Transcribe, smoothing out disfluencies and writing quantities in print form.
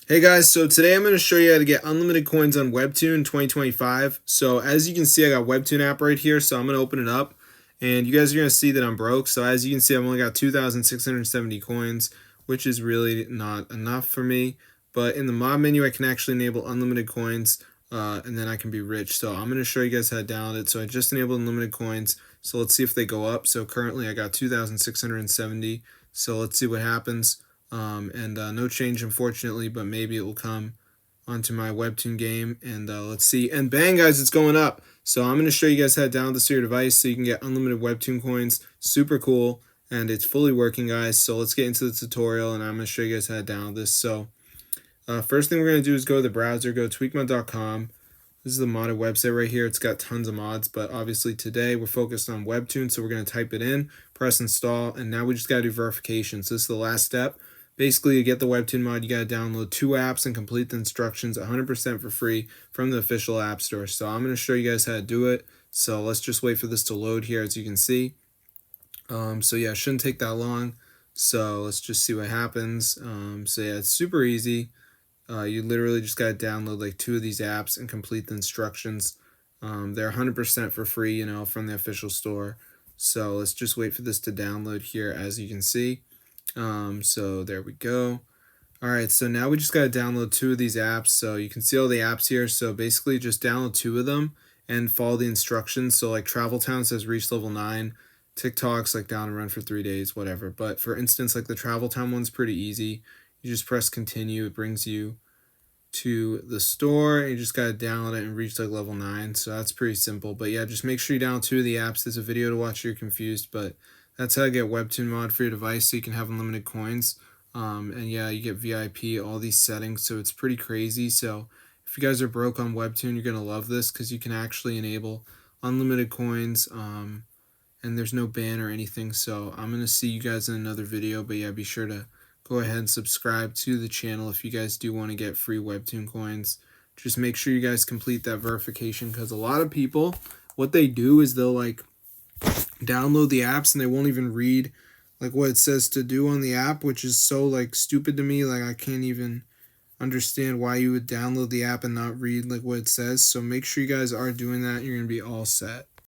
Hey guys, so today I'm going to show you how to get unlimited coins on Webtoon 2025. So as you can see, I got Webtoon app right here, so I'm going to open it up and you guys are going to see that I'm broke. So as you can see, I've only got 2,670 coins, which is really not enough for me. But in the mod menu, I can actually enable unlimited coins and then I can be rich. So I'm going to show you guys how to download it. So I just enabled unlimited coins. So let's see if they go up. So currently I got 2,670. So let's see what happens. No change, unfortunately, but maybe it will come onto my Webtoon game. And let's see. And bang, guys, it's going up. So I'm going to show you guys how to download this to your device so you can get unlimited Webtoon coins. Super cool. And it's fully working, guys. So let's get into the tutorial, and I'm going to show you guys how to download this. So first thing we're going to do is go to the browser, go to tweakmod.com. This is the modded website right here. It's got tons of mods, but obviously today we're focused on Webtoon, so we're going to type it in, press install, and now we just got to do verification. So this is the last step. Basically, to get the Webtoon mod, you got to download 2 apps and complete the instructions 100% for free from the official app store. So I'm going to show you guys how to do it. So let's just wait for this to load here, as you can see. So yeah, it shouldn't take that long. So let's just see what happens. So yeah, it's super easy. You literally just got to download like 2 of these apps and complete the instructions. They're 100% for free, from the official store. So let's just wait for this to download here, as you can see. So there we go. All right, so now we just got to download 2 of these apps. So you can see all the apps here. So basically just download 2 of them and follow the instructions. So like Travel Town says reach level 9. TikTok's like down and run for 3 days, whatever. But for instance, like the Travel Town one's pretty easy. You just press continue. It brings you to the store, and you just got to download it and reach like level 9. So that's pretty simple. But yeah, just make sure you download 2 of the apps. There's a video to watch if you're confused, but that's how to get Webtoon mod for your device so you can have unlimited coins. And yeah, you get VIP, all these settings, so it's pretty crazy. So if you guys are broke on Webtoon, you're going to love this because you can actually enable unlimited coins, and there's no ban or anything. So I'm going to see you guys in another video, but yeah, be sure to go ahead and subscribe to the channel if you guys do want to get free Webtoon coins. Just make sure you guys complete that verification, because a lot of people, what they do is they'll like download the apps and they won't even read like what it says to do on the app, which is so like stupid to me. Like I can't even understand why you would download the app and not read like what it says. So make sure you guys are doing that. You're going to be all set.